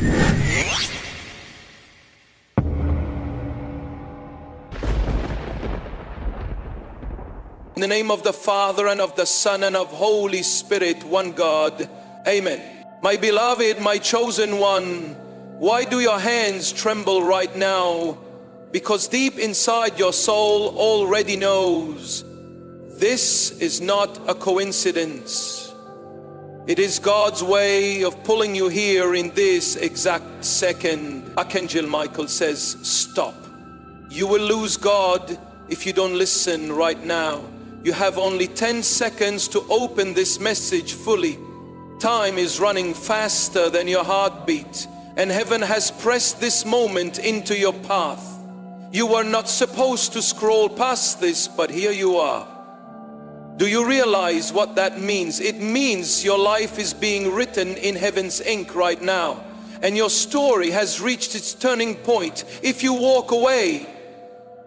In the name of the Father, and of the Son, and of Holy Spirit, one God. Amen. My beloved, my chosen one, why do your hands tremble right now? Because deep inside your soul already knows this is not a coincidence. It is God's way of pulling you here in this exact second. Archangel Michael says, stop. You will lose God if you don't listen right now. You have only 10 seconds to open this message fully. Time is running faster than your heartbeat, and heaven has pressed this moment into your path. You were not supposed to scroll past this, but here you are. Do you realize what that means? It means your life is being written in heaven's ink right now, and your story has reached its turning point. If you walk away,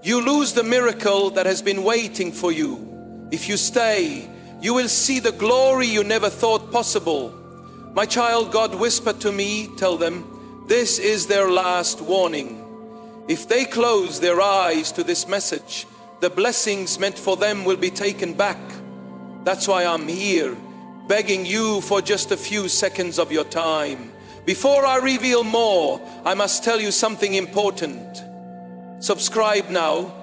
you lose the miracle that has been waiting for you. If you stay, you will see the glory you never thought possible. My child, God whispered to me, tell them, this is their last warning. If they close their eyes to this message, the blessings meant for them will be taken back. That's why I'm here, begging you for just a few seconds of your time. Before I reveal more, I must tell you something important. Subscribe now,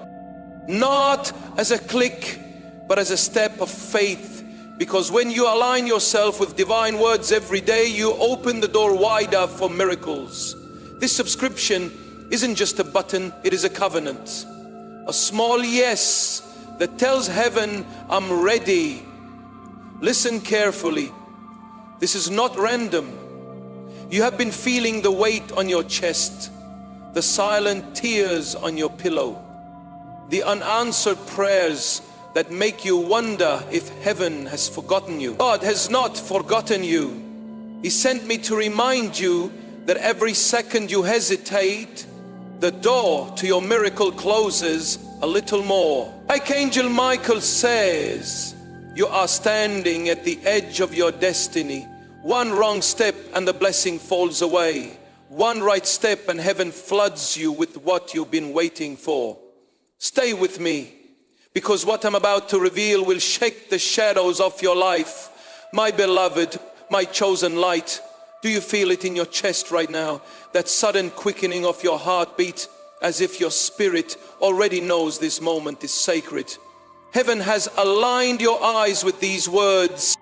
not as a click, but as a step of faith, because when you align yourself with divine words every day, you open the door wider for miracles. This subscription isn't just a button, it is a covenant. A small yes that tells heaven, I'm ready. Listen carefully. This is not random. You have been feeling the weight on your chest, the silent tears on your pillow, the unanswered prayers that make you wonder if heaven has forgotten you. God has not forgotten you. He sent me to remind you that every second you hesitate, the door to your miracle closes a little more. Archangel Michael says, you are standing at the edge of your destiny. One wrong step and the blessing falls away. One right step and heaven floods you with what you've been waiting for. Stay with me, because what I'm about to reveal will shake the shadows of your life. My beloved, my chosen light, do you feel it in your chest right now? That sudden quickening of your heartbeat, as if your spirit already knows this moment is sacred. Heaven has aligned your eyes with these words,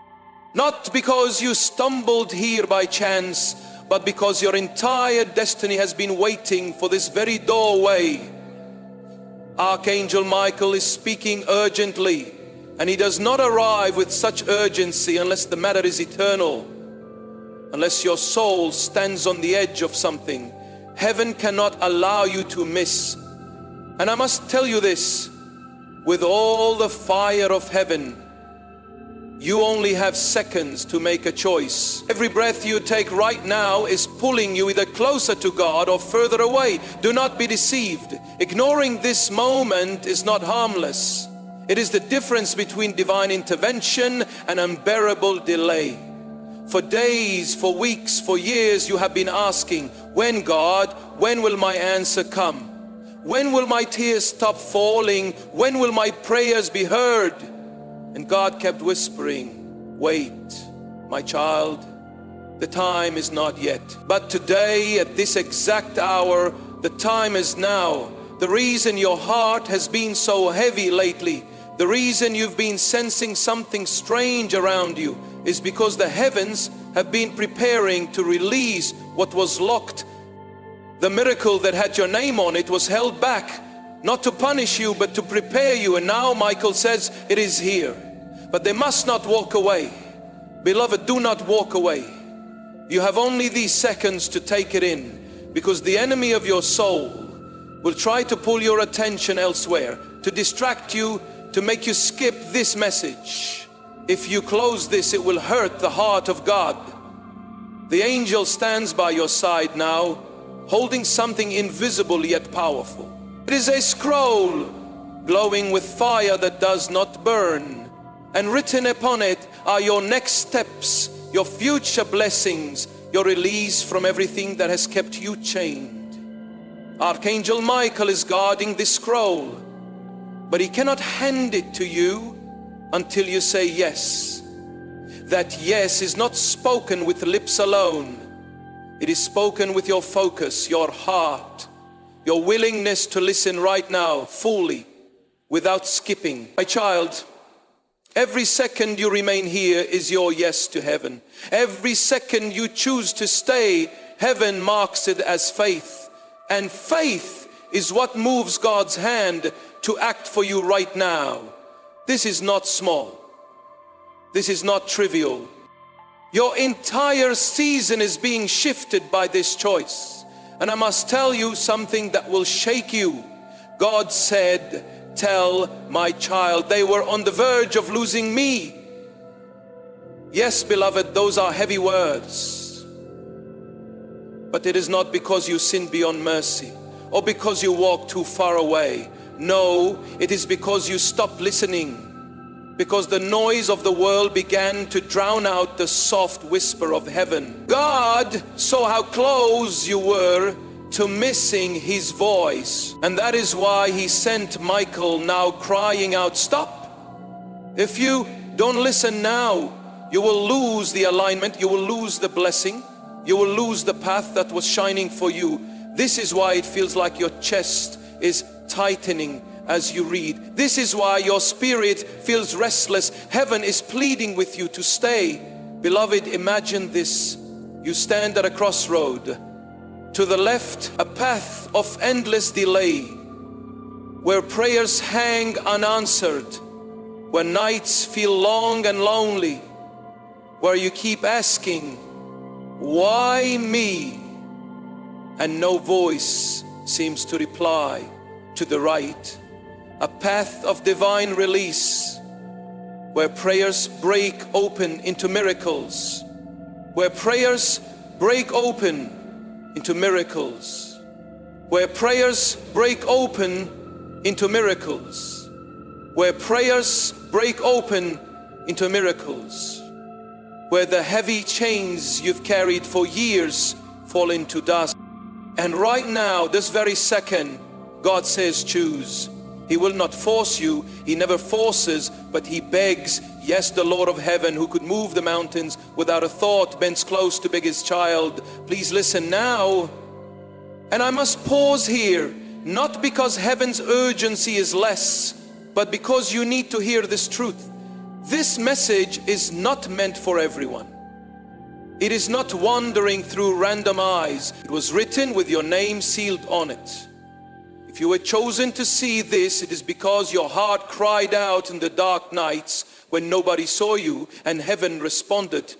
not because you stumbled here by chance, but because your entire destiny has been waiting for this very doorway. Archangel Michael is speaking urgently, and he does not arrive with such urgency unless the matter is eternal. Unless your soul stands on the edge of something, heaven cannot allow you to miss. And I must tell you this, with all the fire of heaven, you only have seconds to make a choice. Every breath you take right now is pulling you either closer to God or further away. Do not be deceived. Ignoring this moment is not harmless. It is the difference between divine intervention and unbearable delay. For days, for weeks, for years, you have been asking, when God, when will my answer come? When will my tears stop falling? When will my prayers be heard? And God kept whispering, wait, my child, the time is not yet. But today, at this exact hour, the time is now. The reason your heart has been so heavy lately, the reason you've been sensing something strange around you, is because the heavens have been preparing to release what was locked. The miracle that had your name on it was held back, not to punish you, but to prepare you. And now Michael says it is here. But they must not walk away. Beloved, do not walk away. You have only these seconds to take it in, because the enemy of your soul will try to pull your attention elsewhere, to distract you, to make you skip this message. If you close this, it will hurt the heart of God. The angel stands by your side now, holding something invisible yet powerful. It is a scroll glowing with fire that does not burn, and written upon it are your next steps, your future blessings, your release from everything that has kept you chained. Archangel Michael is guarding this scroll, but he cannot hand it to you until you say yes. That yes is not spoken with lips alone. It is spoken with your focus, your heart, your willingness to listen right now, fully, without skipping. My child, every second you remain here is your yes to heaven. Every second you choose to stay, heaven marks it as faith. And faith is what moves God's hand to act for you right now. This is not small. This is not trivial. Your entire season is being shifted by this choice. And I must tell you something that will shake you. God said, tell my child, they were on the verge of losing me. Yes, beloved, those are heavy words. But it is not because you sinned beyond mercy or because you walked too far away. No, it is because you stopped listening. Because the noise of the world began to drown out the soft whisper of heaven. God saw how close you were to missing his voice. And that is why he sent Michael now crying out, stop. If you don't listen now, you will lose the alignment, you will lose the blessing, you will lose the path that was shining for you. This is why it feels like your chest is tightening as you read. This is why your spirit feels restless. Heaven is pleading with you to stay. Beloved, imagine this. You stand at a crossroad. To the left, a path of endless delay, where prayers hang unanswered, where nights feel long and lonely, where you keep asking, why me? And no voice seems to reply. To the right, a path of divine release, where prayers break open into miracles, where prayers break open into miracles, where prayers break open into miracles, where prayers break open into miracles, where the heavy chains you've carried for years fall into dust. And right now, this very second, God says choose. He will not force you. He never forces, but he begs. Yes, the Lord of heaven, who could move the mountains without a thought, bends close to beg his child. Please listen now. And I must pause here, not because heaven's urgency is less, but because you need to hear this truth. This message is not meant for everyone. It is not wandering through random eyes. It was written with your name sealed on it. If you were chosen to see this, it is because your heart cried out in the dark nights when nobody saw you, and heaven responded.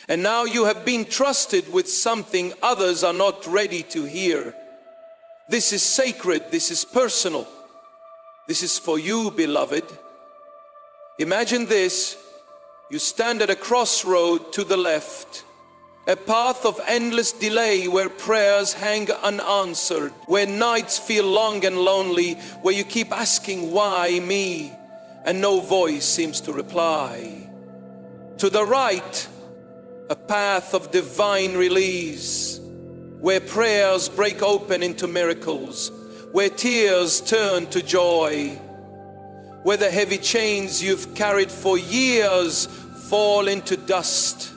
And now you have been trusted with something others are not ready to hear. This is sacred, this is personal. This is for you, beloved. Imagine this. You stand at a crossroad to the left, a path of endless delay where prayers hang unanswered, where nights feel long and lonely, where you keep asking, why me? And no voice seems to reply. To the right, a path of divine release, where prayers break open into miracles, where tears turn to joy, where the heavy chains you've carried for years fall into dust.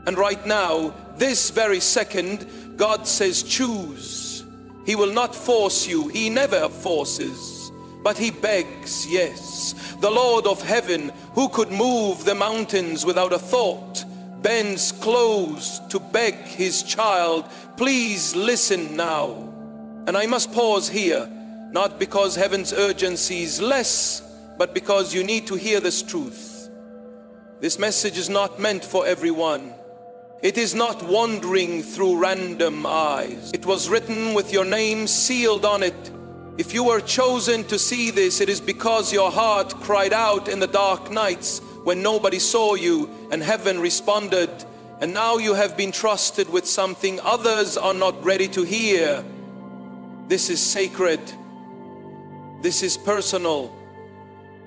And right now, this very second, God says choose. He will not force you. He never forces, but he begs. Yes, the Lord of heaven, who could move the mountains without a thought, bends close to beg his child, please listen now. And I must pause here, not because heaven's urgency is less, but because you need to hear this truth. This message is not meant for everyone. It is not wandering through random eyes. It was written with your name sealed on it. If you were chosen to see this, it is because your heart cried out in the dark nights when nobody saw you, and heaven responded. And now you have been trusted with something others are not ready to hear. This is sacred. This is personal.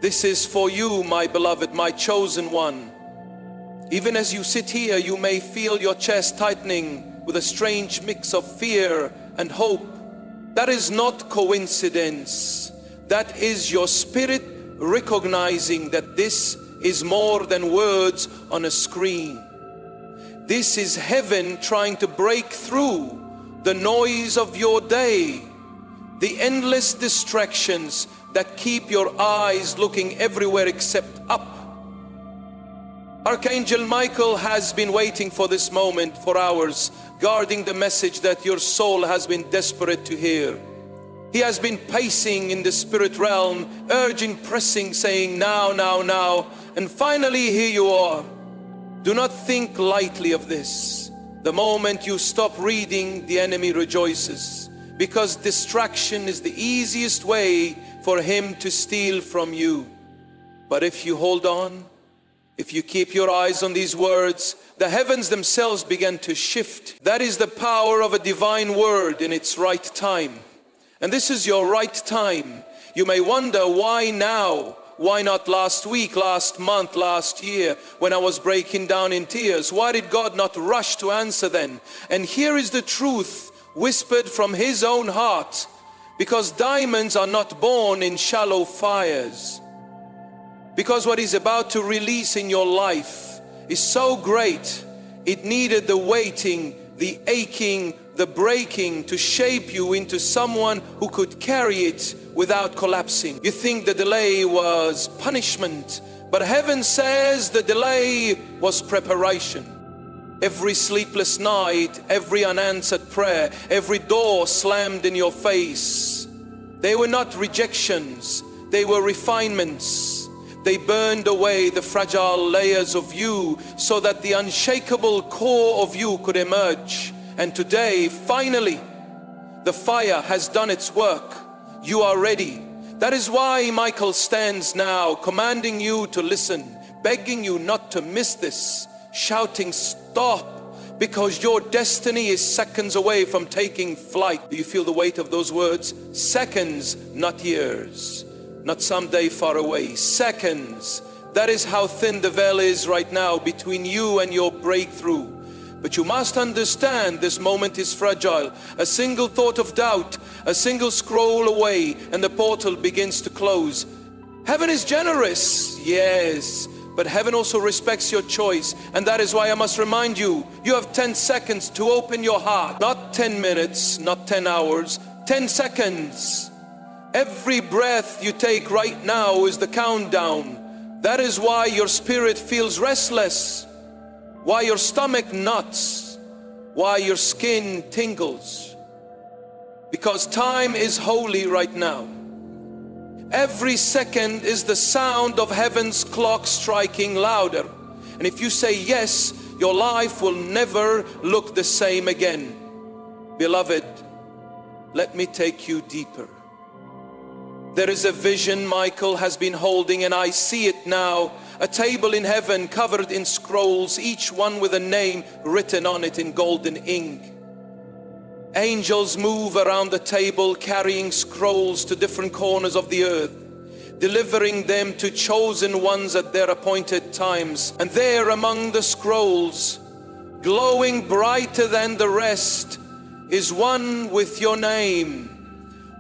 This is for you, my beloved, my chosen one. Even as you sit here, you may feel your chest tightening with a strange mix of fear and hope. That is not coincidence. That is your spirit recognizing that this is more than words on a screen. This is heaven trying to break through the noise of your day, the endless distractions that keep your eyes looking everywhere except up. Archangel Michael has been waiting for this moment for hours, guarding the message that your soul has been desperate to hear. He has been pacing in the spirit realm, urging, pressing, saying, now, now, now. And finally, here you are. Do not think lightly of this. The moment you stop reading, the enemy rejoices, because distraction is the easiest way for him to steal from you. But if you hold on, if you keep your eyes on these words, the heavens themselves begin to shift. That is the power of a divine word in its right time. And this is your right time. You may wonder, why now? Why not last week, last month, last year, when I was breaking down in tears? Why did God not rush to answer then? And here is the truth whispered from his own heart. Because diamonds are not born in shallow fires. Because what he's about to release in your life is so great, it needed the waiting, the aching, the breaking to shape you into someone who could carry it without collapsing. You think the delay was punishment, but heaven says the delay was preparation. Every sleepless night, every unanswered prayer, every door slammed in your face, they were not rejections, they were refinements. They burned away the fragile layers of you so that the unshakable core of you could emerge. And today, finally, the fire has done its work. You are ready. That is why Michael stands now, commanding you to listen, begging you not to miss this, shouting, stop, because your destiny is seconds away from taking flight. Do you feel the weight of those words? Seconds, not years, not someday far away. Seconds. That is how thin the veil is right now between you and your breakthrough. But you must understand this moment is fragile. A single thought of doubt, a single scroll away, and the portal begins to close. Heaven is generous, yes, but heaven also respects your choice. And that is why I must remind you, you have 10 seconds to open your heart. Not 10 minutes, not 10 hours, 10 seconds. Every breath you take right now is the countdown. That is why your spirit feels restless, why your stomach knots, why your skin tingles. Because time is holy right now. Every second is the sound of heaven's clock striking louder. And if you say yes, your life will never look the same again. Beloved, let me take you deeper. There is a vision Michael has been holding, and I see it now. A table in heaven covered in scrolls, each one with a name written on it in golden ink. Angels move around the table carrying scrolls to different corners of the earth, delivering them to chosen ones at their appointed times. And there among the scrolls, glowing brighter than the rest, is one with your name.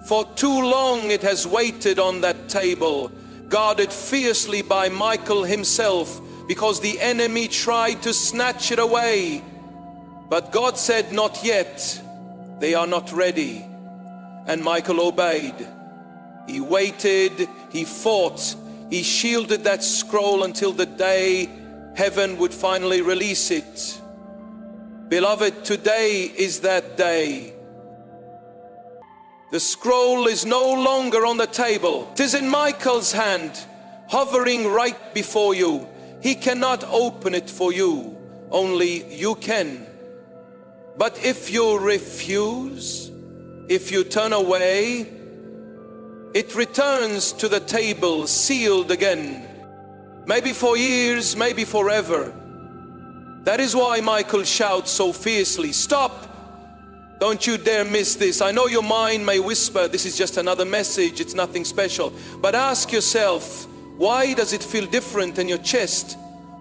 For too long it has waited on that table, guarded fiercely by Michael himself, because the enemy tried to snatch it away. But God said, not yet, they are not ready. And Michael obeyed. He waited, he fought, he shielded that scroll until the day heaven would finally release it. Beloved, today is that day. The scroll is no longer on the table. It is in Michael's hand, hovering right before you. He cannot open it for you, only you can. But if you refuse, if you turn away, it returns to the table sealed again. Maybe for years, maybe forever. That is why Michael shouts so fiercely, stop! Don't you dare miss this. I know your mind may whisper, this is just another message, it's nothing special. But ask yourself, why does it feel different in your chest?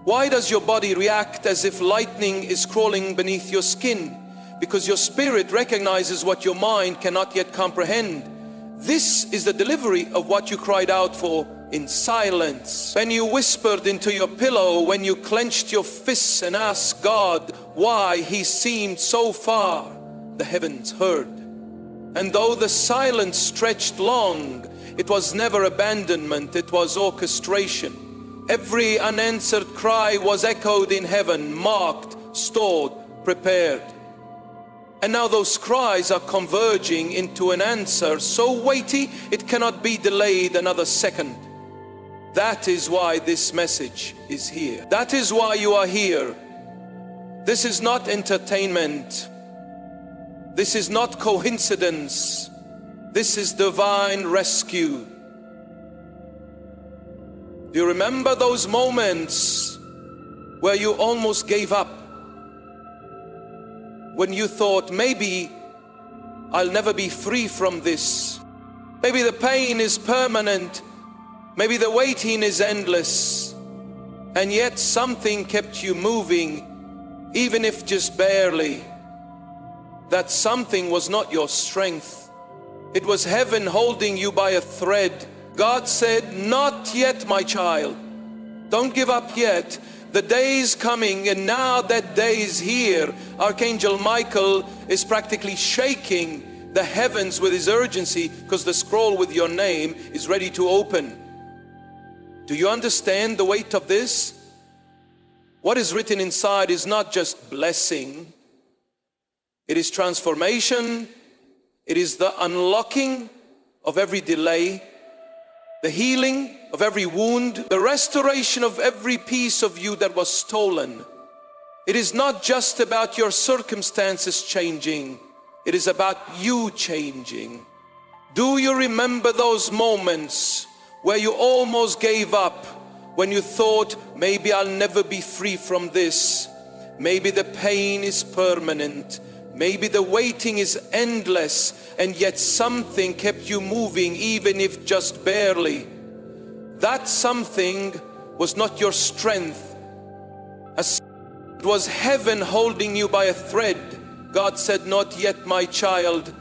Why does your body react as if lightning is crawling beneath your skin? Because your spirit recognizes what your mind cannot yet comprehend. This is the delivery of what you cried out for in silence. When you whispered into your pillow, when you clenched your fists and asked God why He seemed so far, the heavens heard. And though the silence stretched long, it was never abandonment, it was orchestration. Every unanswered cry was echoed in heaven, marked, stored, prepared. And now those cries are converging into an answer so weighty it cannot be delayed another second. That is why this message is here. That is why you are here. This is not entertainment. This is not coincidence. This is divine rescue. Do you remember those moments where you almost gave up? When you thought, maybe I'll never be free from this. Maybe the pain is permanent. Maybe the waiting is endless. And yet something kept you moving, even if just barely. That something was not your strength. It was heaven holding you by a thread. God said, not yet, my child. Don't give up yet. The day is coming, and now that day is here. Archangel Michael is practically shaking the heavens with his urgency because the scroll with your name is ready to open. Do you understand the weight of this? What is written inside is not just blessing. It is transformation. It is the unlocking of every delay, the healing of every wound, the restoration of every piece of you that was stolen. It is not just about your circumstances changing. It is about you changing. Do you remember those moments where you almost gave up, when you thought, maybe I'll never be free from this? Maybe the pain is permanent. Maybe the waiting is endless, and yet something kept you moving, even if just barely. That something was not your strength. It was heaven holding you by a thread. God said, not yet, my child.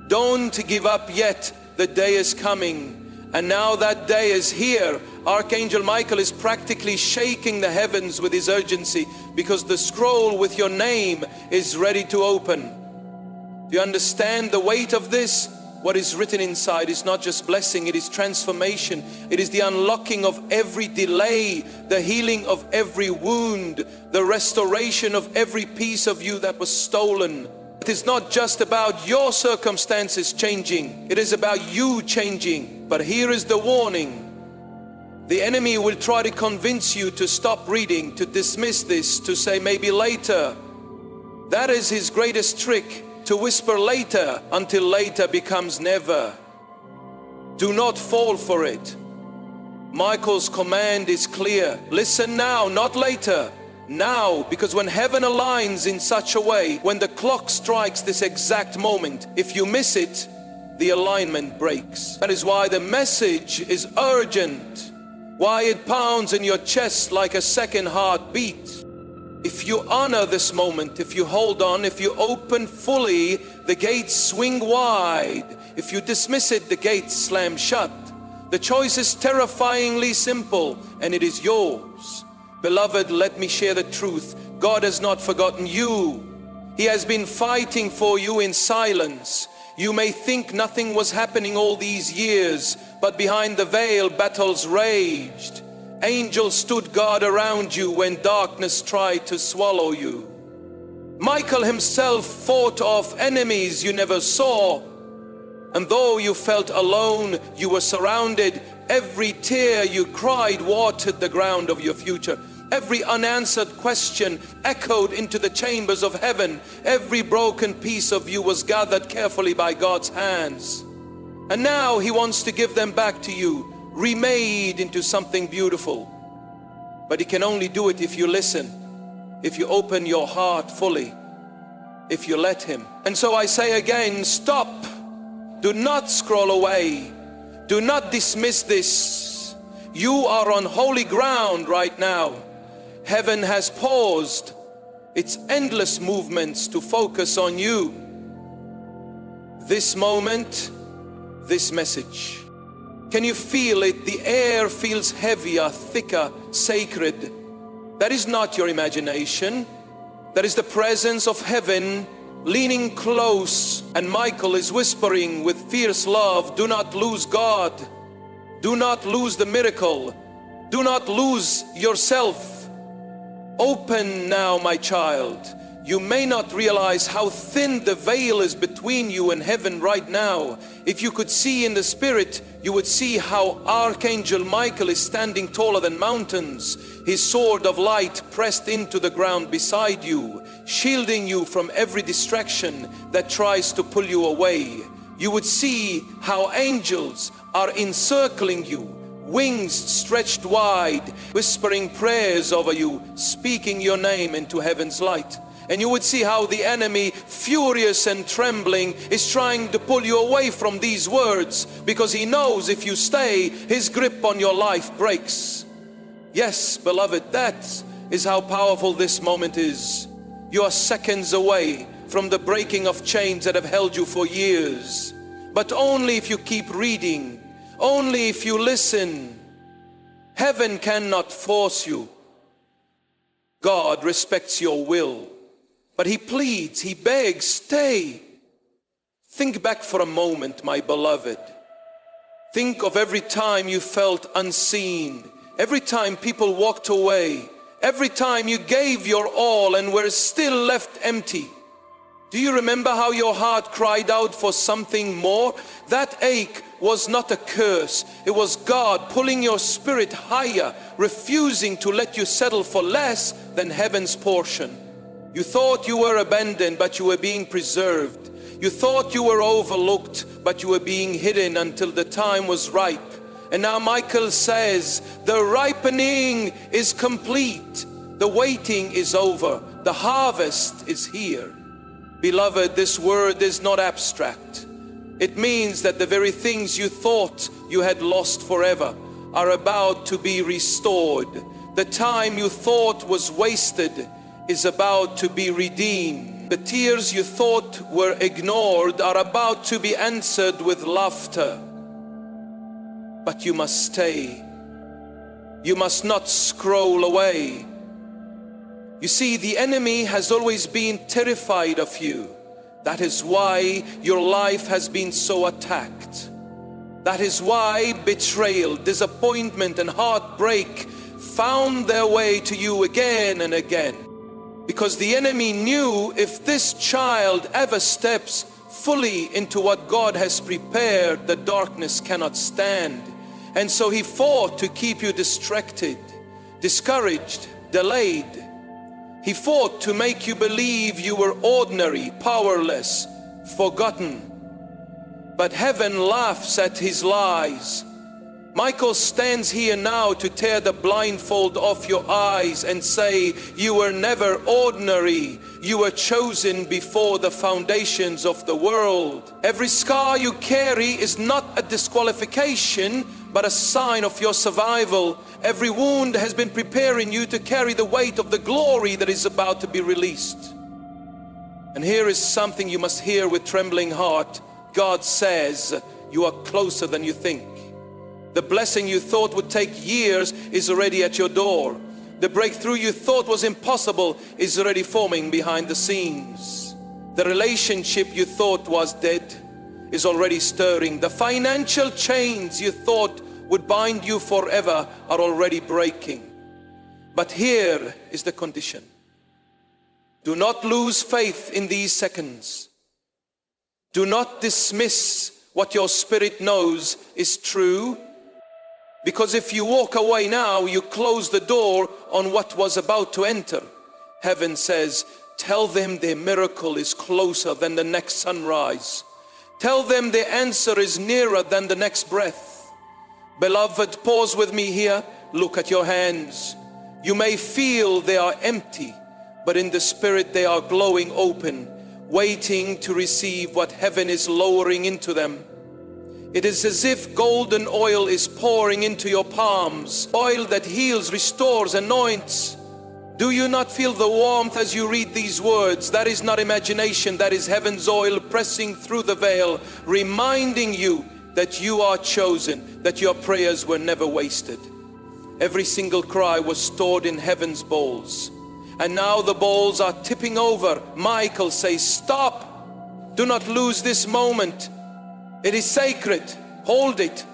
Don't give up yet. The day is coming. And now that day is here. Archangel Michael is practically shaking the heavens with his urgency, because the scroll with your name is ready to open. Do you understand the weight of this? What is written inside is not just blessing, it is transformation. It is the unlocking of every delay, the healing of every wound, the restoration of every piece of you that was stolen. It is not just about your circumstances changing, it is about you changing. But here is the warning. The enemy will try to convince you to stop reading, to dismiss this, to say maybe later. That is his greatest trick, to whisper later until later becomes never. Do not fall for it. Michael's command is clear. Listen now, not later. Now, because when heaven aligns in such a way, when the clock strikes this exact moment, if you miss it, the alignment breaks. That is why the message is urgent. Why it pounds in your chest like a second heartbeat. If you honor this moment, if you hold on, if you open fully, the gates swing wide. If you dismiss it, the gates slam shut. The choice is terrifyingly simple, and it is yours. Beloved, let me share the truth. God has not forgotten you. He has been fighting for you in silence. You may think nothing was happening all these years, but behind the veil, battles raged. Angels stood guard around you when darkness tried to swallow you. Michael himself fought off enemies you never saw. And though you felt alone, you were surrounded. Every tear you cried watered the ground of your future. Every unanswered question echoed into the chambers of heaven. Every broken piece of you was gathered carefully by God's hands. And now He wants to give them back to you, remade into something beautiful. But He can only do it if you listen, if you open your heart fully, if you let Him. And so I say again, stop. Do not scroll away. Do not dismiss this. You are on holy ground right now. Heaven has paused its endless movements to focus on you. This moment, this message. Can you feel it? The air feels heavier, thicker, sacred. That is not your imagination. That is the presence of heaven leaning close, and Michael is whispering with fierce love, do not lose God. Do not lose the miracle. Do not lose yourself. Open now, my child. You may not realize how thin the veil is between you and heaven right now. If you could see in the spirit, you would see how Archangel Michael is standing taller than mountains, his sword of light pressed into the ground beside you, shielding you from every distraction that tries to pull you away. You would see how angels are encircling you, wings stretched wide, whispering prayers over you, speaking your name into heaven's light. And you would see how the enemy, furious and trembling, is trying to pull you away from these words, because he knows if you stay, his grip on your life breaks. Yes, beloved, that is how powerful this moment is. You are seconds away from the breaking of chains that have held you for years. But only if you keep reading, only if you listen. Heaven cannot force you. God respects your will. But he pleads, he begs, stay. Think back for a moment, my beloved. Think of every time you felt unseen, every time people walked away, every time you gave your all and were still left empty. Do you remember how your heart cried out for something more? That ache was not a curse. It was God pulling your spirit higher, refusing to let you settle for less than heaven's portion. You thought you were abandoned, but you were being preserved. You thought you were overlooked, but you were being hidden until the time was ripe. And now Michael says, the ripening is complete. The waiting is over. The harvest is here. Beloved, this word is not abstract. It means that the very things you thought you had lost forever are about to be restored. The time you thought was wasted is about to be redeemed. The tears you thought were ignored are about to be answered with laughter. But you must stay. You must not scroll away. You see, the enemy has always been terrified of you. That is why your life has been so attacked. That is why betrayal, disappointment, and heartbreak found their way to you again and again. Because the enemy knew if this child ever steps fully into what God has prepared, the darkness cannot stand. And so he fought to keep you distracted, discouraged, delayed. He fought to make you believe you were ordinary, powerless, forgotten. But heaven laughs at his lies. Michael stands here now to tear the blindfold off your eyes and say, you were never ordinary. You were chosen before the foundations of the world. Every scar you carry is not a disqualification, but a sign of your survival. Every wound has been preparing you to carry the weight of the glory that is about to be released. And here is something you must hear with trembling heart. God says, you are closer than you think. The blessing you thought would take years is already at your door. The breakthrough you thought was impossible is already forming behind the scenes. The relationship you thought was dead is already stirring. The financial chains you thought would bind you forever are already breaking. But here is the condition. Do not lose faith in these seconds. Do not dismiss what your spirit knows is true. Because if you walk away now, you close the door on what was about to enter. Heaven says, tell them their miracle is closer than the next sunrise. Tell them their answer is nearer than the next breath. Beloved, pause with me here. Look at your hands. You may feel they are empty, but in the spirit they are glowing open, waiting to receive what heaven is lowering into them. It is as if golden oil is pouring into your palms, oil that heals, restores, anoints. Do you not feel the warmth as you read these words? That is not imagination, that is heaven's oil pressing through the veil, reminding you that you are chosen, that your prayers were never wasted. Every single cry was stored in heaven's bowls, and now the bowls are tipping over. Michael says, stop, do not lose this moment. It is sacred, hold it.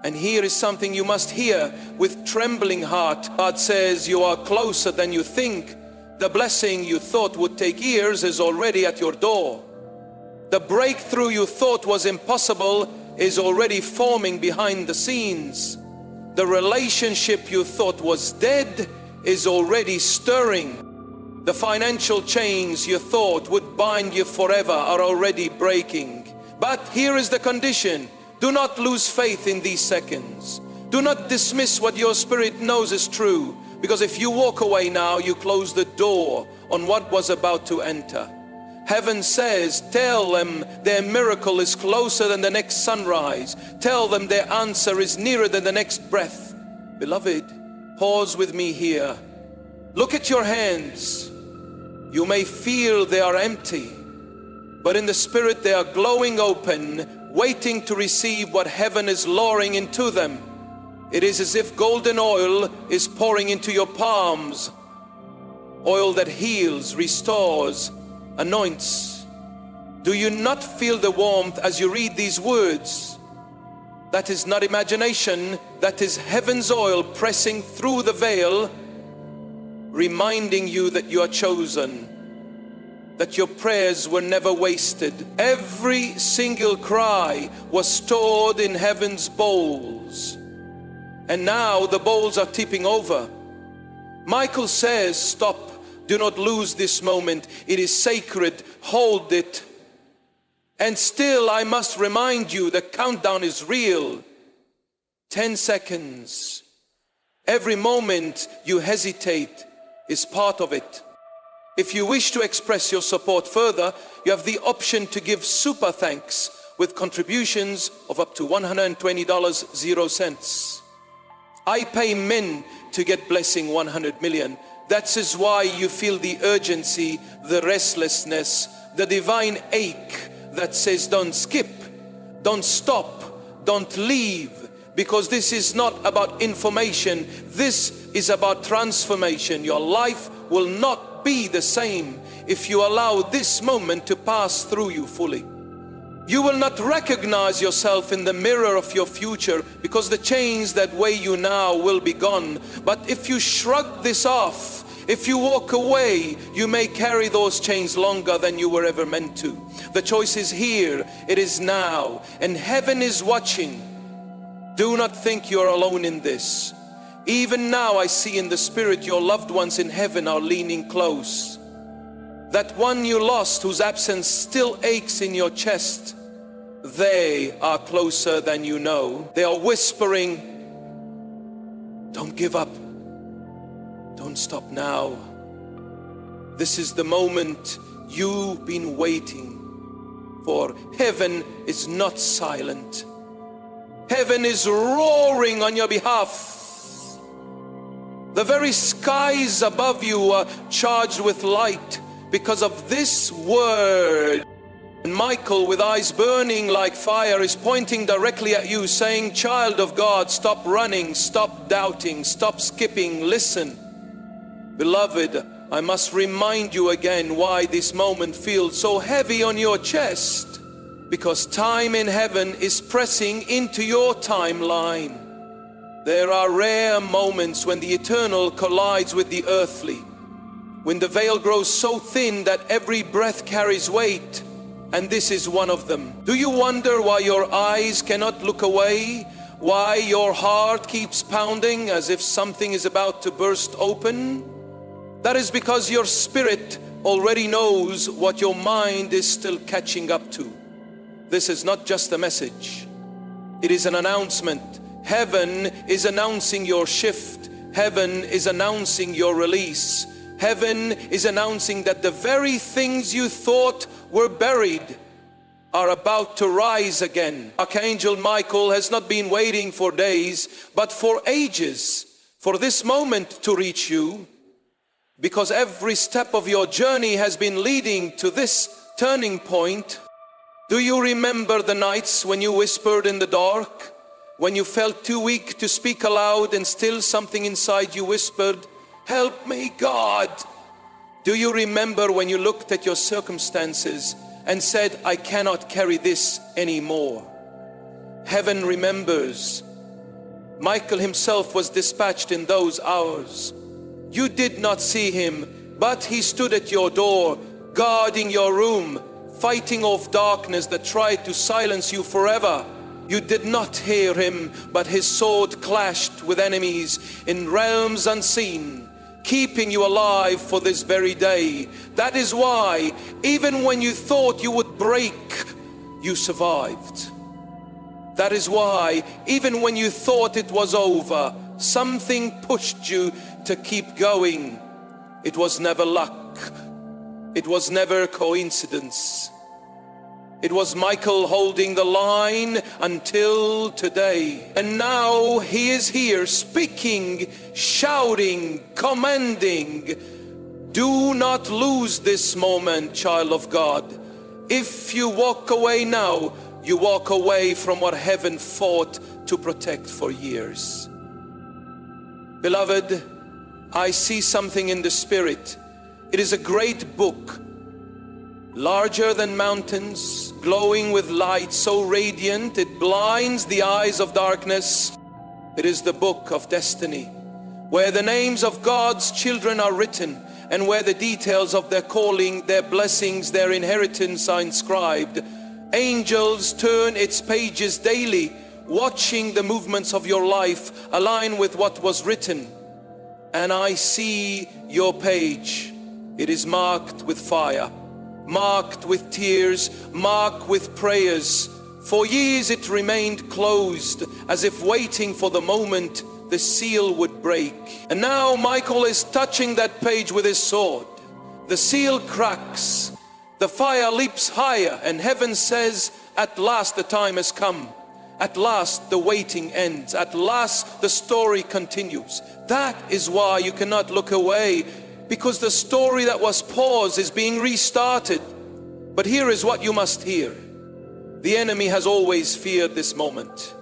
And here is something you must hear with trembling heart. God says you are closer than you think. The blessing you thought would take years is already at your door. The breakthrough you thought was impossible is already forming behind the scenes. The relationship you thought was dead is already stirring. The financial chains you thought would bind you forever are already breaking. But here is the condition. Do not lose faith in these seconds. Do not dismiss what your spirit knows is true, because if you walk away now, you close the door on what was about to enter. Heaven says, tell them their miracle is closer than the next sunrise. Tell them their answer is nearer than the next breath. Beloved, pause with me here. Look at your hands. You may feel they are empty, but in the spirit they are glowing open, waiting to receive what heaven is lowering into them. It is as if golden oil is pouring into your palms. Oil that heals, restores, anoints. Do you not feel the warmth as you read these words? That is not imagination, that is heaven's oil pressing through the veil, reminding you that you are chosen, that your prayers were never wasted. Every single cry was stored in heaven's bowls, and now the bowls are tipping over. Michael says, stop, do not lose this moment. It is sacred, hold it. And still I must remind you, the countdown is real. 10 seconds. Every moment you hesitate is part of it. If you wish to express your support further, you have the option to give super thanks with contributions of up to $120.00. I pay men to get blessing 100 million. That is why you feel the urgency, the restlessness, the divine ache that says don't skip, don't stop, don't leave. Because this is not about information, this is about transformation. Your life will not be the same if you allow this moment to pass through you fully. You will not recognize yourself in the mirror of your future, because the chains that weigh you now will be gone. But if you shrug this off, if you walk away, you may carry those chains longer than you were ever meant to. The choice is here, it is now, and heaven is watching. Do not think you're alone in this. Even now I see in the spirit your loved ones in heaven are leaning close. That one you lost, whose absence still aches in your chest, they are closer than you know. They are whispering, don't give up, don't stop now. This is the moment you've been waiting for. Heaven is not silent. Heaven is roaring on your behalf. The very skies above you are charged with light because of this word. And Michael, with eyes burning like fire, is pointing directly at you, saying, child of God, stop running, stop doubting, stop skipping, listen. Beloved, I must remind you again why this moment feels so heavy on your chest. Because time in heaven is pressing into your timeline. There are rare moments when the eternal collides with the earthly, when the veil grows so thin that every breath carries weight, and this is one of them. Do you wonder why your eyes cannot look away? Why your heart keeps pounding as if something is about to burst open? That is because your spirit already knows what your mind is still catching up to. This is not just a message, it is an announcement. Heaven is announcing your shift. Heaven is announcing your release. Heaven is announcing that the very things you thought were buried are about to rise again. Archangel Michael has not been waiting for days, but for ages, for this moment to reach you. Because every step of your journey has been leading to this turning point. Do you remember the nights when you whispered in the dark? When you felt too weak to speak aloud and still something inside you whispered, "Help me, God." Do you remember when you looked at your circumstances and said, "I cannot carry this anymore"? Heaven remembers. Michael himself was dispatched in those hours. You did not see him, but he stood at your door, guarding your room, fighting off darkness that tried to silence you forever. You did not hear him, but his sword clashed with enemies in realms unseen, keeping you alive for this very day. That is why, even when you thought you would break, you survived. That is why, even when you thought it was over, something pushed you to keep going. It was never luck. It was never coincidence. It was Michael holding the line until today. And now he is here speaking, shouting, commanding. Do not lose this moment, child of God. If you walk away now, you walk away from what heaven fought to protect for years. Beloved, I see something in the spirit. It is a great book, larger than mountains, glowing with light so radiant it blinds the eyes of darkness. It is the book of destiny, where the names of God's children are written, and where the details of their calling, their blessings, their inheritance are inscribed. Angels turn its pages daily, watching the movements of your life align with what was written. And I see your page. It is marked with fire, marked with tears, marked with prayers. For years it remained closed, as if waiting for the moment the seal would break. And now Michael is touching that page with his sword. The seal cracks, the fire leaps higher, and heaven says, at last the time has come. At last the waiting ends. At last the story continues. That is why you cannot look away, because the story that was paused is being restarted. But here is what you must hear. The enemy has always feared this moment.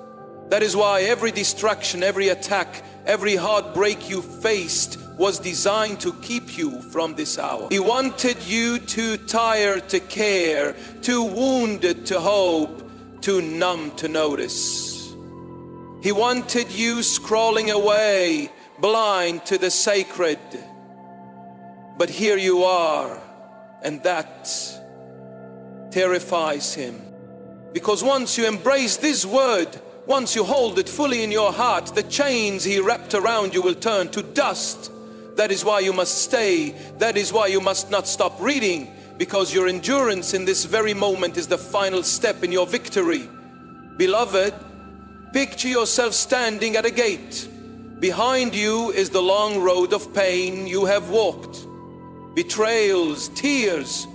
That is why every distraction, every attack, every heartbreak you faced was designed to keep you from this hour. He wanted you too tired to care, too wounded to hope, too numb to notice. He wanted you scrolling away, blind to the sacred. But here you are, and that terrifies him. Because once you embrace this word, once you hold it fully in your heart, the chains he wrapped around you will turn to dust. That is why you must stay. That is why you must not stop reading, because your endurance in this very moment is the final step in your victory. Beloved, picture yourself standing at a gate. Behind you is the long road of pain you have walked. Betrayals, tears,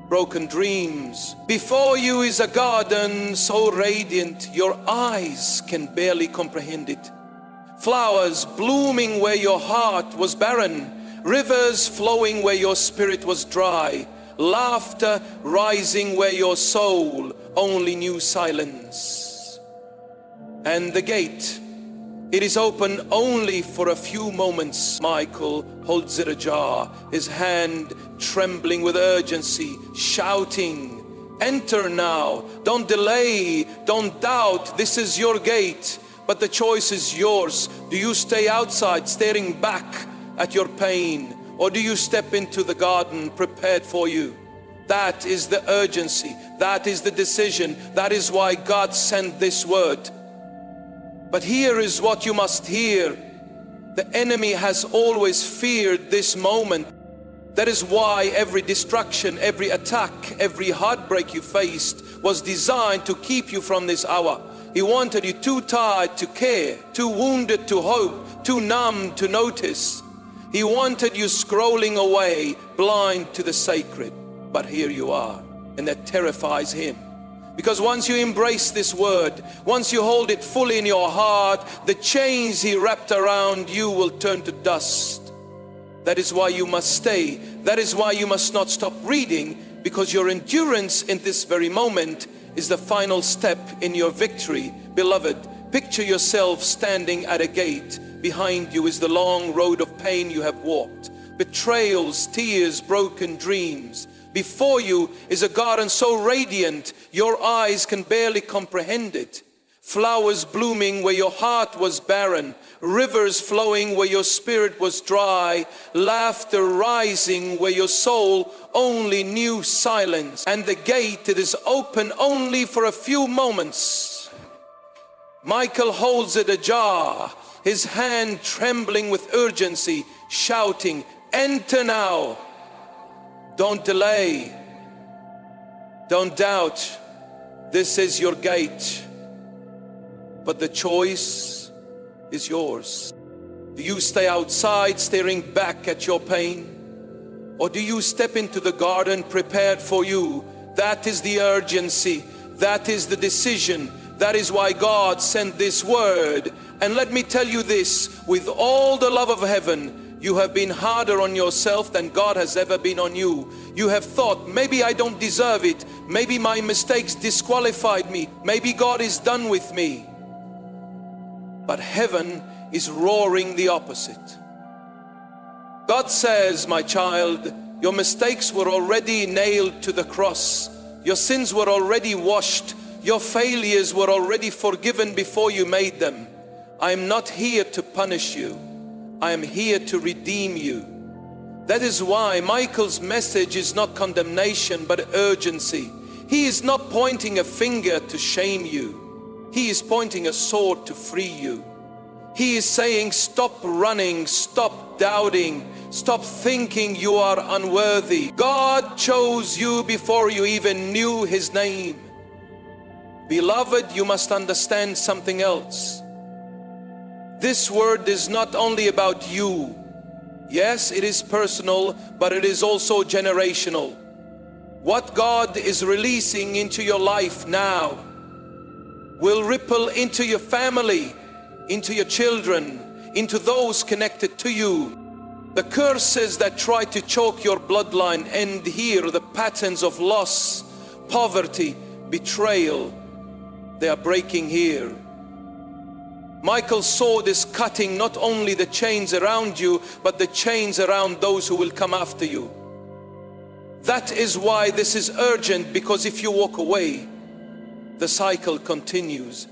broken dreams. Before you is a garden so radiant your eyes can barely comprehend it. Flowers blooming where your heart was barren. Rivers flowing where your spirit was dry. Laughter rising where your soul only knew silence. And the gate, it is open only for a few moments. Michael holds it ajar, his hand trembling with urgency, shouting, "Enter now, don't delay, don't doubt, this is your gate." But the choice is yours. Do you stay outside staring back at your pain, or do you step into the garden prepared for you? That is the urgency. That is the decision. That is why God sent this word. But here is what you must hear. The enemy has always feared this moment. That is why every distraction, every attack, every heartbreak you faced was designed to keep you from this hour. He wanted you too tired to care, too wounded to hope, too numb to notice. He wanted you scrolling away, blind to the sacred. But here you are, and that terrifies him. Because once you embrace this word, once you hold it fully in your heart, the chains he wrapped around you will turn to dust. That is why you must stay. That is why you must not stop reading, because your endurance in this very moment is the final step in your victory. Beloved, picture yourself standing at a gate. Behind you is the long road of pain you have walked. Betrayals, tears, broken dreams. Before you is a garden so radiant your eyes can barely comprehend it. Flowers blooming where your heart was barren. Rivers flowing where your spirit was dry. Laughter rising where your soul only knew silence. And the gate, it is open only for a few moments. Michael holds it ajar, his hand trembling with urgency, shouting, "Enter now. Don't delay. Don't doubt. This is your gate." But the choice is yours. Do you stay outside staring back at your pain? Or do you step into the garden prepared for you? That is the urgency. That is the decision. That is why God sent this word. And let me tell you this, with all the love of heaven, you have been harder on yourself than God has ever been on you. You have thought, maybe I don't deserve it. Maybe my mistakes disqualified me. Maybe God is done with me. But heaven is roaring the opposite. God says, my child, your mistakes were already nailed to the cross. Your sins were already washed. Your failures were already forgiven before you made them. I am not here to punish you. I am here to redeem you. That is why Michael's message is not condemnation, but urgency. He is not pointing a finger to shame you. He is pointing a sword to free you. He is saying, stop running, stop doubting, stop thinking you are unworthy. God chose you before you even knew His name. Beloved, you must understand something else. This word is not only about you. Yes, it is personal, but it is also generational. What God is releasing into your life now will ripple into your family, into your children, into those connected to you. The curses that try to choke your bloodline end here. The patterns of loss, poverty, betrayal, they are breaking here. Michael's sword is cutting not only the chains around you, but the chains around those who will come after you. That is why this is urgent, because if you walk away, the cycle continues.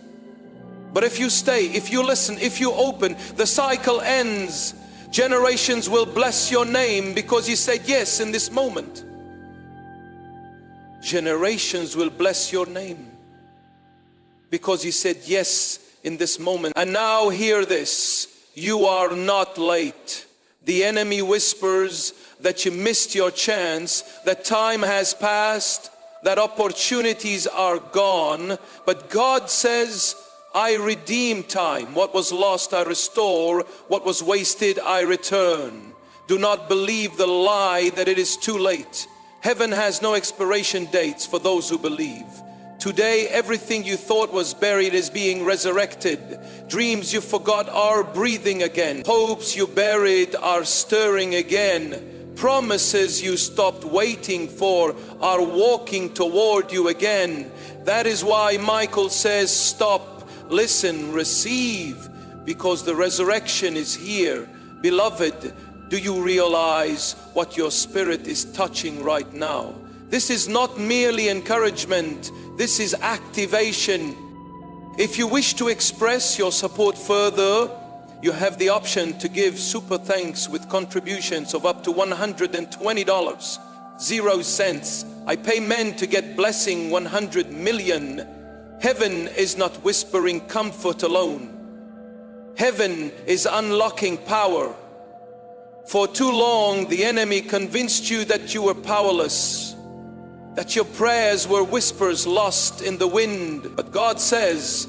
But if you stay, if you listen, if you open, the cycle ends. Generations will bless your name because you said yes in this moment. Generations will bless your name because you said yes in this moment. And now hear this, you are not late. The enemy whispers that you missed your chance, that time has passed, that opportunities are gone. But God says, I redeem time. What was lost, I restore. What was wasted, I return. Do not believe the lie that it is too late. Heaven has no expiration dates for those who believe. Today, everything you thought was buried is being resurrected. Dreams you forgot are breathing again. Hopes you buried are stirring again. Promises you stopped waiting for are walking toward you again. That is why Michael says, stop, listen, receive, because the resurrection is here. Beloved, do you realize what your spirit is touching right now? This is not merely encouragement. This is activation. If you wish to express your support further, you have the option to give super thanks with contributions of up to $120, 0 cents. I pay men to get blessing 100 million. Heaven is not whispering comfort alone. Heaven is unlocking power. For too long, the enemy convinced you that you were powerless, that your prayers were whispers lost in the wind. But God says,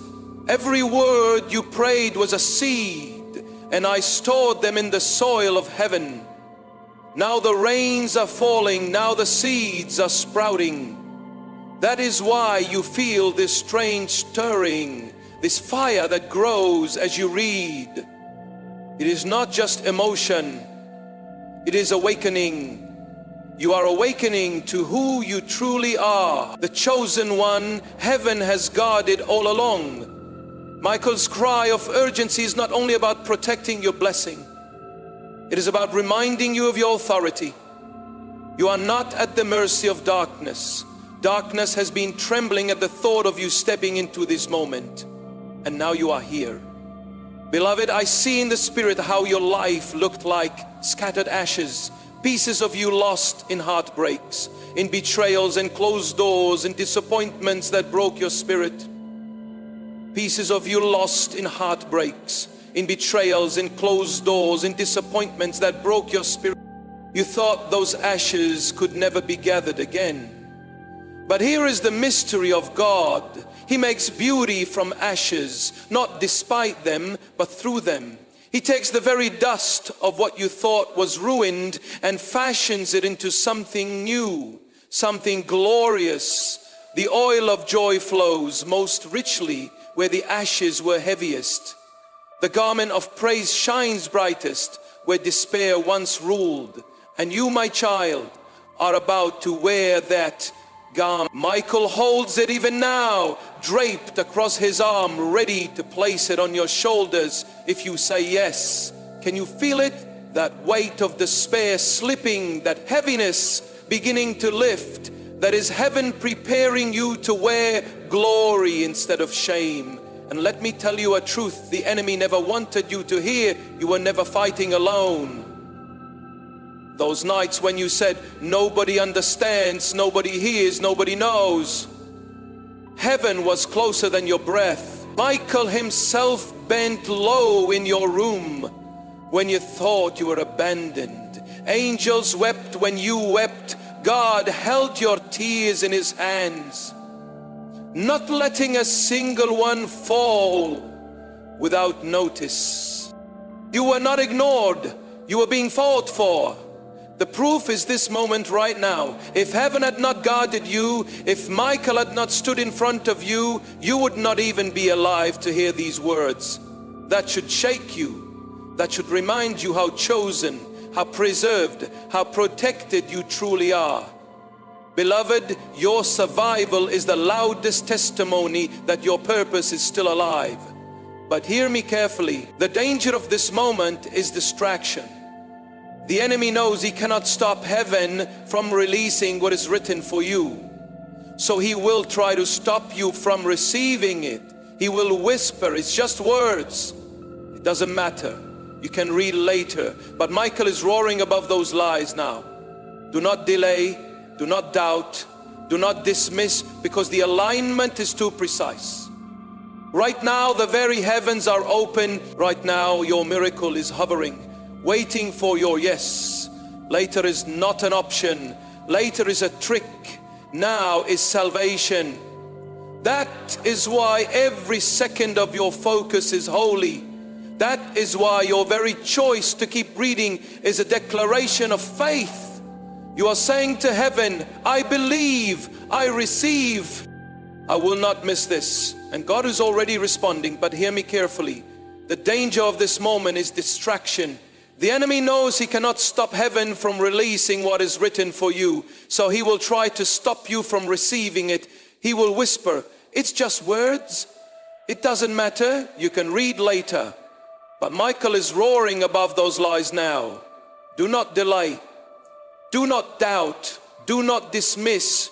every word you prayed was a seed, and I stored them in the soil of heaven. Now the rains are falling, now the seeds are sprouting. That is why you feel this strange stirring, this fire that grows as you read. It is not just emotion. It is awakening. You are awakening to who you truly are. The chosen one heaven has guarded all along. Michael's cry of urgency is not only about protecting your blessing. It is about reminding you of your authority. You are not at the mercy of darkness. Darkness has been trembling at the thought of you stepping into this moment. And now you are here. Beloved, I see in the spirit how your life looked like scattered ashes. Pieces of you lost in heartbreaks, in betrayals and closed doors and disappointments that broke your spirit. Pieces of you lost in heartbreaks, in betrayals, in closed doors, in disappointments that broke your spirit. You thought those ashes could never be gathered again. But here is the mystery of God. He makes beauty from ashes, not despite them, but through them. He takes the very dust of what you thought was ruined and fashions it into something new, something glorious. The oil of joy flows most richly where the ashes were heaviest. The garment of praise shines brightest where despair once ruled. And you, my child, are about to wear that garment. Michael holds it even now, draped across his arm, ready to place it on your shoulders if you say yes. Can you feel it? That weight of despair slipping, that heaviness beginning to lift. That is heaven preparing you to wear glory instead of shame. And let me tell you a truth the enemy never wanted you to hear. You were never fighting alone. Those nights when you said, nobody understands, nobody hears, nobody knows. Heaven was closer than your breath. Michael himself bent low in your room when you thought you were abandoned. Angels wept when you wept. God held your tears in his hands, not letting a single one fall without notice. You were not ignored. You were being fought for. The proof is this moment right now. If heaven had not guarded you, if Michael had not stood in front of you, you would not even be alive to hear these words. That should shake you. That should remind you how chosen, how preserved, how protected you truly are. Beloved, your survival is the loudest testimony that your purpose is still alive. But hear me carefully. The danger of this moment is distraction. The enemy knows he cannot stop heaven from releasing what is written for you. So he will try to stop you from receiving it. He will whisper, it's just words. It doesn't matter. You can read later. But Michael is roaring above those lies now. Do not delay, do not doubt, do not dismiss, because the alignment is too precise. Right now the very heavens are open. Right now your miracle is hovering, waiting for your yes. Later is not an option. Later is a trick. Now is salvation. That is why every second of your focus is holy. That is why your very choice to keep reading is a declaration of faith. You are saying to heaven, I believe, I receive. I will not miss this. And God is already responding, but hear me carefully. The danger of this moment is distraction. The enemy knows he cannot stop heaven from releasing what is written for you. So he will try to stop you from receiving it. He will whisper, it's just words. It doesn't matter. You can read later. But Michael is roaring above those lies now. Do not delay. Do not doubt. Do not dismiss,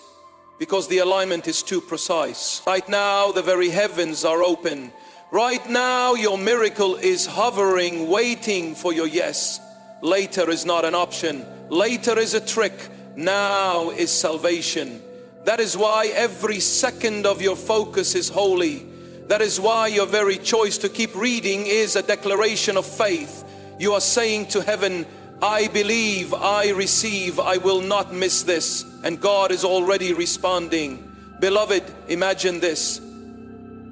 because the alignment is too precise. Right now, the very heavens are open. Right now, your miracle is hovering, waiting for your yes. Later is not an option. Later is a trick. Now is salvation. That is why every second of your focus is holy. That is why your very choice to keep reading is a declaration of faith. You are saying to heaven, I believe, I receive, I will not miss this. And God is already responding. Beloved, imagine this.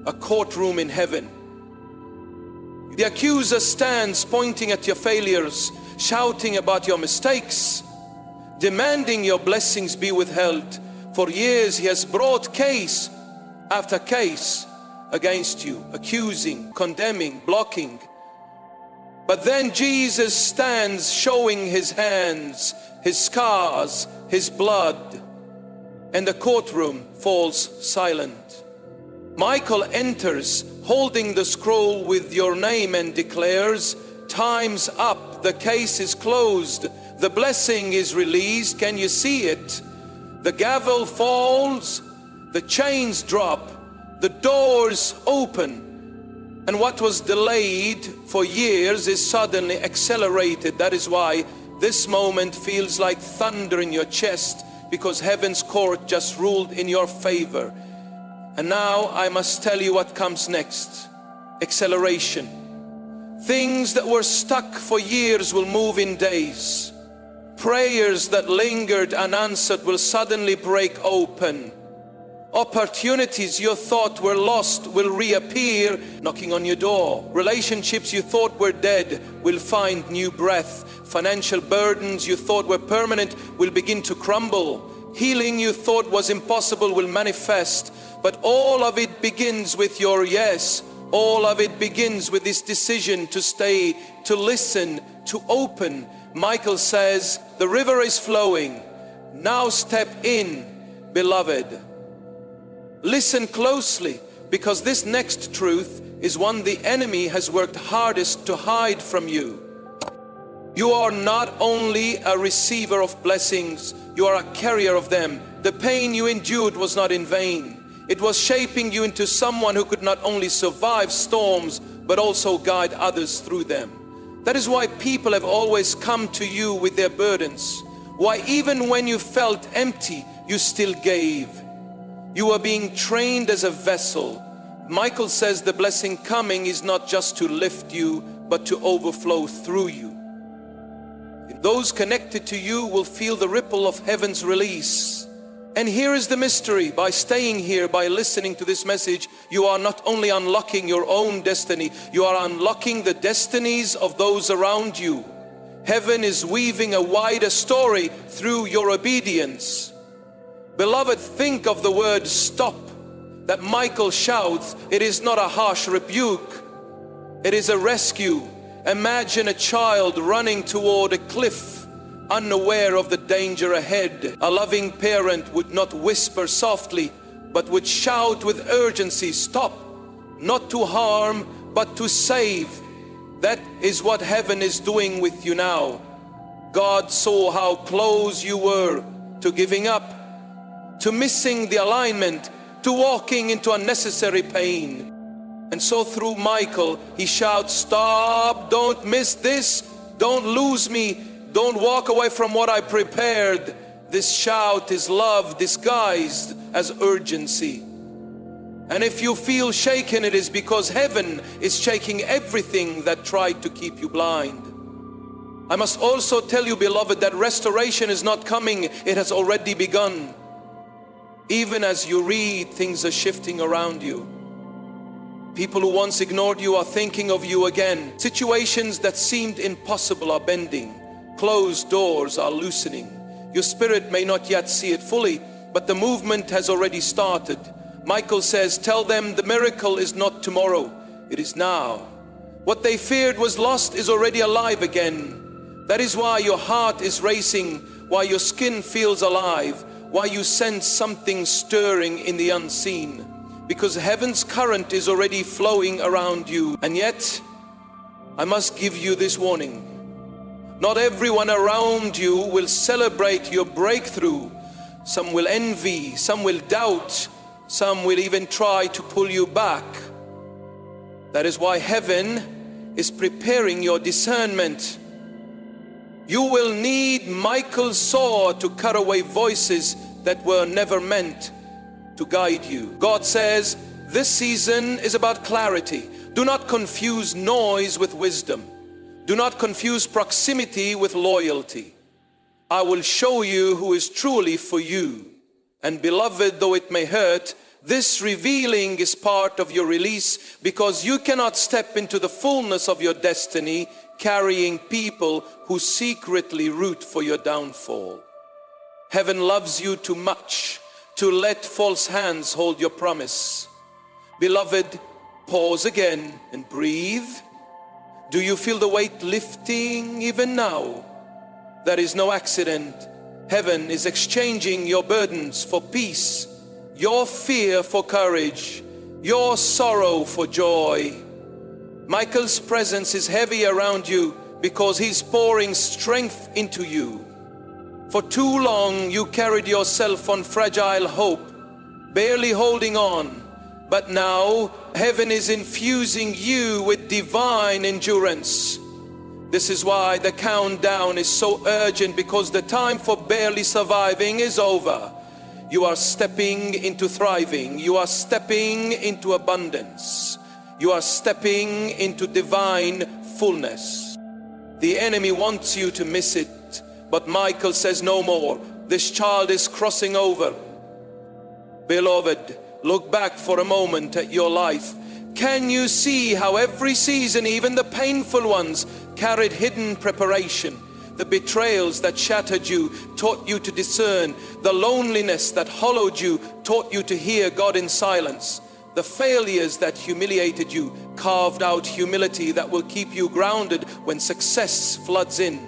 A courtroom in heaven. The accuser stands pointing at your failures, shouting about your mistakes, demanding your blessings be withheld. For years he has brought case after case against you, accusing, condemning, blocking. But then Jesus stands showing his hands, his scars, his blood, and the courtroom falls silent. Michael enters holding the scroll with your name and declares, "Time's up, the case is closed, the blessing is released." Can you see it? The gavel falls, the chains drop, the doors open, and what was delayed for years is suddenly accelerated. That is why this moment feels like thunder in your chest, because heaven's court just ruled in your favor. And now I must tell you what comes next. Acceleration. Things that were stuck for years will move in days. Prayers that lingered unanswered will suddenly break open. Opportunities you thought were lost will reappear knocking on your door. Relationships you thought were dead will find new breath. Financial burdens you thought were permanent will begin to crumble. Healing you thought was impossible will manifest. But all of it begins with your yes. All of it begins with this decision to stay, to listen, to open. Michael says, the river is flowing. Now step in, beloved. Listen closely, because this next truth is one the enemy has worked hardest to hide from you. You are not only a receiver of blessings, you are a carrier of them. The pain you endured was not in vain. It was shaping you into someone who could not only survive storms, but also guide others through them. That is why people have always come to you with their burdens. Why even when you felt empty, you still gave. You are being trained as a vessel. Michael says the blessing coming is not just to lift you, but to overflow through you. Those connected to you will feel the ripple of heaven's release. And here is the mystery. By staying here, by listening to this message, you are not only unlocking your own destiny, you are unlocking the destinies of those around you. Heaven is weaving a wider story through your obedience. Beloved, think of the word stop that Michael shouts. It is not a harsh rebuke. It is a rescue. Imagine a child running toward a cliff, unaware of the danger ahead. A loving parent would not whisper softly, but would shout with urgency, stop, not to harm, but to save. That is what heaven is doing with you now. God saw how close you were to giving up, to missing the alignment, to walking into unnecessary pain. And so through Michael, he shouts, stop, don't miss this, don't lose me, don't walk away from what I prepared. This shout is love disguised as urgency. And if you feel shaken, it is because heaven is shaking everything that tried to keep you blind. I must also tell you, beloved, that restoration is not coming, it has already begun. Even as you read, things are shifting around you. People who once ignored you are thinking of you again. Situations that seemed impossible are bending. Closed doors are loosening. Your spirit may not yet see it fully, but the movement has already started. Michael says, tell them the miracle is not tomorrow, it is now. What they feared was lost is already alive again. That is why your heart is racing, why your skin feels alive, why you sense something stirring in the unseen. Because heaven's current is already flowing around you. And yet, I must give you this warning. Not everyone around you will celebrate your breakthrough. Some will envy, some will doubt, some will even try to pull you back. That is why heaven is preparing your discernment. You will need Michael's sword to cut away voices that were never meant to guide you. God says, this season is about clarity. Do not confuse noise with wisdom. Do not confuse proximity with loyalty. I will show you who is truly for you. And beloved, though it may hurt, this revealing is part of your release, because you cannot step into the fullness of your destiny carrying people who secretly root for your downfall. Heaven loves you too much to let false hands hold your promise. Beloved, pause again and breathe. Do you feel the weight lifting even now? There is no accident. Heaven is exchanging your burdens for peace, your fear for courage, your sorrow for joy. Michael's presence is heavy around you because he's pouring strength into you. For too long you carried yourself on fragile hope, barely holding on. But now heaven is infusing you with divine endurance. This is why the countdown is so urgent, because the time for barely surviving is over. You are stepping into thriving. You are stepping into abundance. You are stepping into divine fullness. The enemy wants you to miss it, but Michael says no more. This child is crossing over. Beloved, look back for a moment at your life. Can you see how every season, even the painful ones, carried hidden preparation? The betrayals that shattered you taught you to discern. The loneliness that hollowed you taught you to hear God in silence. The failures that humiliated you carved out humility that will keep you grounded when success floods in.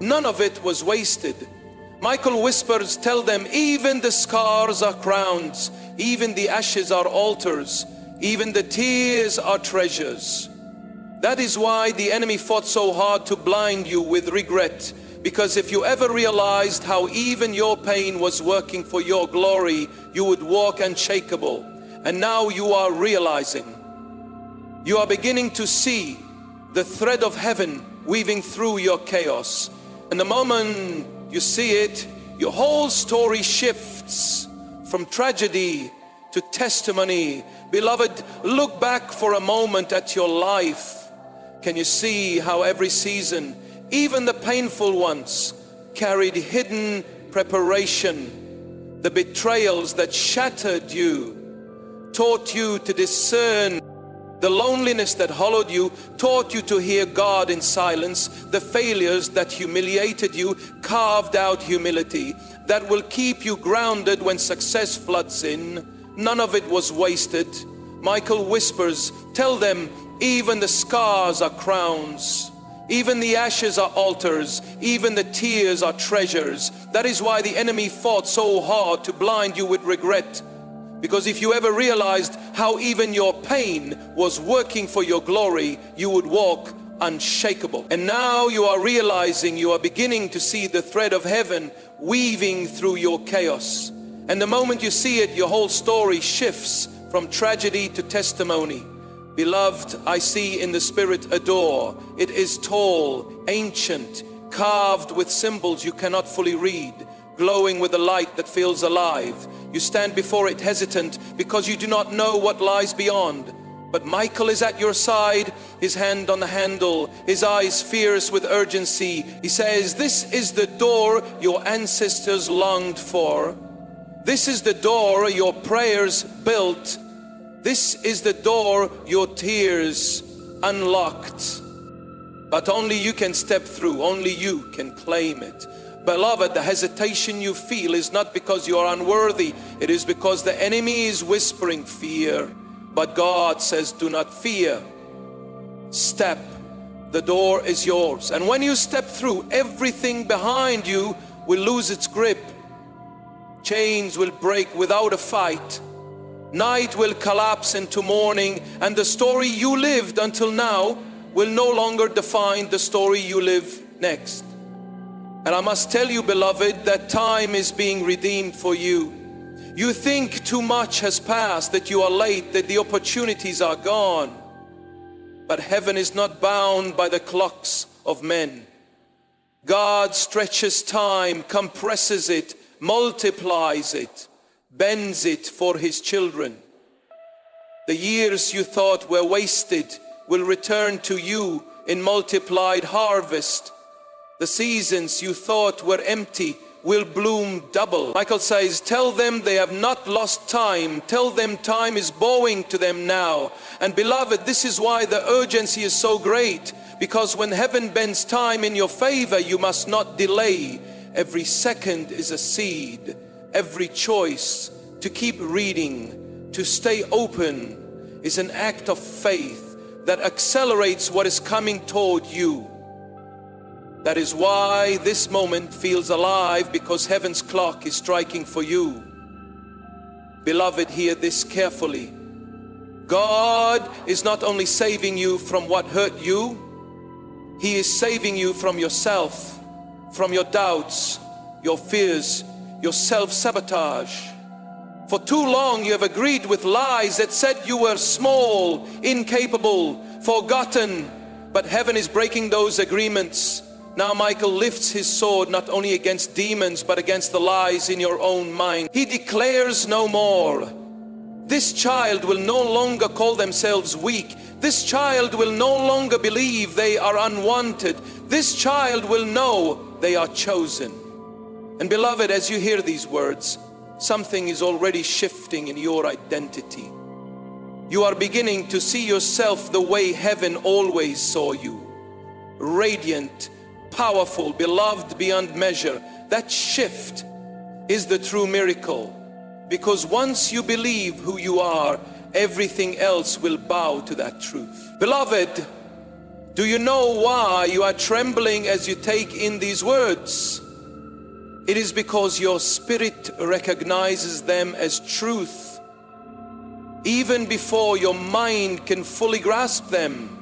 None of it was wasted. Michael whispers, tell them, even the scars are crowns, even the ashes are altars, even the tears are treasures. That is why the enemy fought so hard to blind you with regret. Because if you ever realized how even your pain was working for your glory, you would walk unshakable. And now you are realizing. You are beginning to see the thread of heaven weaving through your chaos. And the moment you see it, your whole story shifts from tragedy to testimony. Beloved, look back for a moment at your life. Can you see how every season, even the painful ones, carried hidden preparation? The betrayals that shattered you taught you to discern. The loneliness that hollowed you taught you to hear God in silence. The failures that humiliated you carved out humility that will keep you grounded when success floods in. None of it was wasted. Michael whispers, tell them, even the scars are crowns, even the ashes are altars, even the tears are treasures. That is why the enemy fought so hard to blind you with regret. Because if you ever realized how even your pain was working for your glory, you would walk unshakable. And now you are realizing, you are beginning to see the thread of heaven weaving through your chaos. And the moment you see it, your whole story shifts from tragedy to testimony. Beloved, I see in the spirit a door. It is tall, ancient, carved with symbols you cannot fully read, glowing with a light that feels alive. You stand before it hesitant because you do not know what lies beyond. But Michael is at your side, his hand on the handle, his eyes fierce with urgency. He says, this is the door your ancestors longed for. This is the door your prayers built. This is the door your tears unlocked. But only you can step through, only you can claim it. Beloved, the hesitation you feel is not because you are unworthy. It is because the enemy is whispering fear. But God says, do not fear. Step. The door is yours. And when you step through, everything behind you will lose its grip. Chains will break without a fight. Night will collapse into morning, and the story you lived until now will no longer define the story you live next. And I must tell you, beloved, that time is being redeemed for you. You think too much has passed, that you are late, that the opportunities are gone. But heaven is not bound by the clocks of men. God stretches time, compresses it, multiplies it, bends it for his children. The years you thought were wasted will return to you in multiplied harvest. The seasons you thought were empty will bloom double. Michael says, tell them they have not lost time. Tell them time is bowing to them now. And beloved, this is why the urgency is so great. Because when heaven bends time in your favor, you must not delay. Every second is a seed. Every choice to keep reading, to stay open, is an act of faith. that accelerates what is coming toward you. That is why this moment feels alive, because heaven's clock is striking for you. Beloved, hear this carefully. God is not only saving you from what hurt you, He is saving you from yourself, from your doubts, your fears, your self-sabotage. For too long you have agreed with lies that said you were small, incapable, forgotten, but heaven is breaking those agreements. Now Michael lifts his sword not only against demons, but against the lies in your own mind. He declares no more. This child will no longer call themselves weak. This child will no longer believe they are unwanted. This child will know they are chosen. And beloved, as you hear these words, something is already shifting in your identity. You are beginning to see yourself the way heaven always saw you. Radiant, powerful, beloved beyond measure. That shift is the true miracle. Because once you believe who you are, everything else will bow to that truth. Beloved, do you know why you are trembling as you take in these words? It is because your spirit recognizes them as truth, even before your mind can fully grasp them.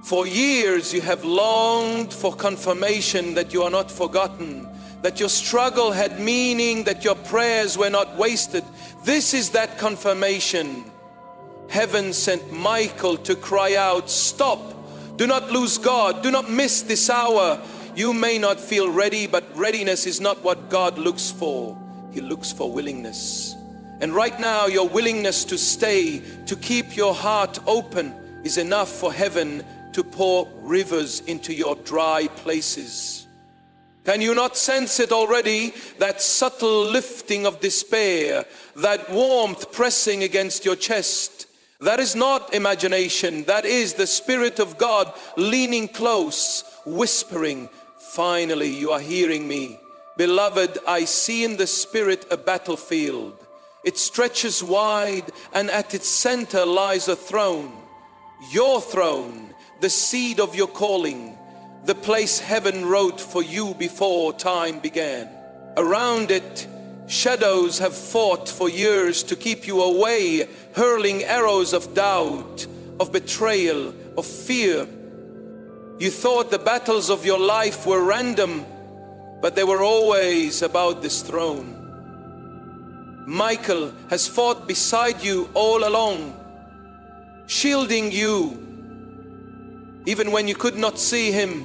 For years you have longed for confirmation that you are not forgotten, that your struggle had meaning, that your prayers were not wasted. This is that confirmation. Heaven sent Michael to cry out, stop, do not lose God, do not miss this hour. You may not feel ready, but readiness is not what God looks for. He looks for willingness. And right now, your willingness to stay, to keep your heart open, is enough for heaven to pour rivers into your dry places. Can you not sense it already? That subtle lifting of despair, that warmth pressing against your chest. That is not imagination. That is the Spirit of God leaning close, whispering, finally you are hearing me. Beloved, I see in the Spirit a battlefield. It stretches wide, and at its center lies a throne. Your throne, the seed of your calling, the place heaven wrote for you before time began. Around it, shadows have fought for years to keep you away, hurling arrows of doubt, of betrayal, of fear. You thought the battles of your life were random, but they were always about this throne. Michael has fought beside you all along, shielding you, even when you could not see him.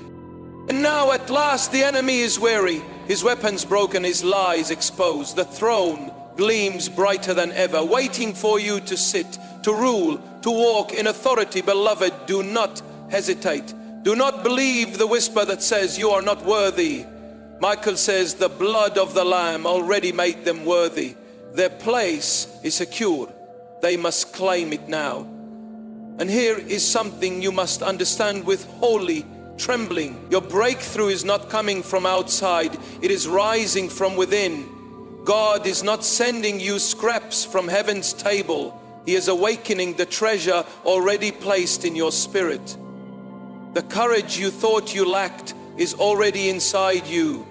And now at last the enemy is weary, his weapons broken, his lies exposed. The throne gleams brighter than ever, waiting for you to sit, to rule, to walk in authority. Beloved, do not hesitate. Do not believe the whisper that says you are not worthy. Michael says the blood of the Lamb already made them worthy. Their place is secure. They must claim it now. And here is something you must understand with holy trembling. Your breakthrough is not coming from outside. It is rising from within. God is not sending you scraps from heaven's table. He is awakening the treasure already placed in your spirit. The courage you thought you lacked is already inside you.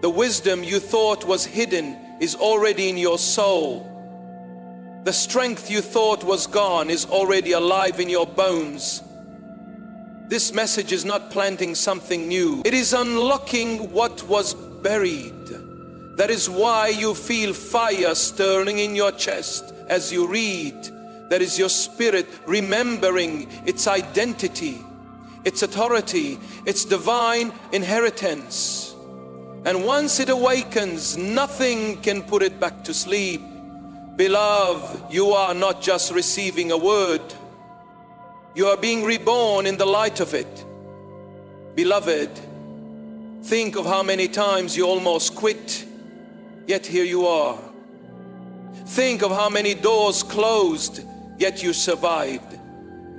The wisdom you thought was hidden is already in your soul. The strength you thought was gone is already alive in your bones. This message is not planting something new. It is unlocking what was buried. That is why you feel fire stirring in your chest as you read. That is your spirit remembering its identity, its authority, its divine inheritance. And once it awakens, nothing can put it back to sleep. Beloved, you are not just receiving a word. You are being reborn in the light of it. Beloved, think of how many times you almost quit, yet here you are. Think of how many doors closed, yet you survived.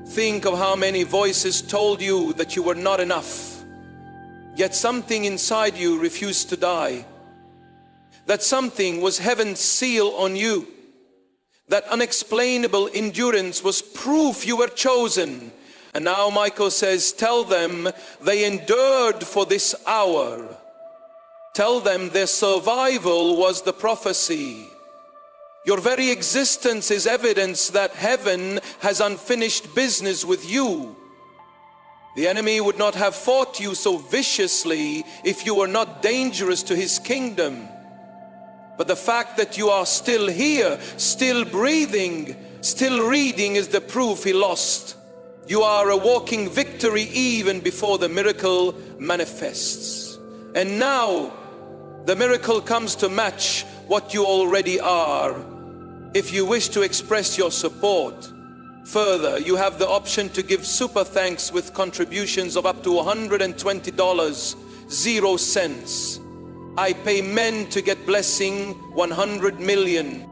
Think of how many voices told you that you were not enough, yet something inside you refused to die. That something was heaven's seal on you. That unexplainable endurance was proof you were chosen. And now Michael says, tell them they endured for this hour. Tell them their survival was the prophecy. Your very existence is evidence that heaven has unfinished business with you. The enemy would not have fought you so viciously if you were not dangerous to his kingdom. But the fact that you are still here, still breathing, still reading is the proof he lost. You are a walking victory even before the miracle manifests. And now the miracle comes to match what you already are. If you wish to express your support further, you have the option to give super thanks with contributions of up to $120, 0 cents. I pay men to get blessing 100 million.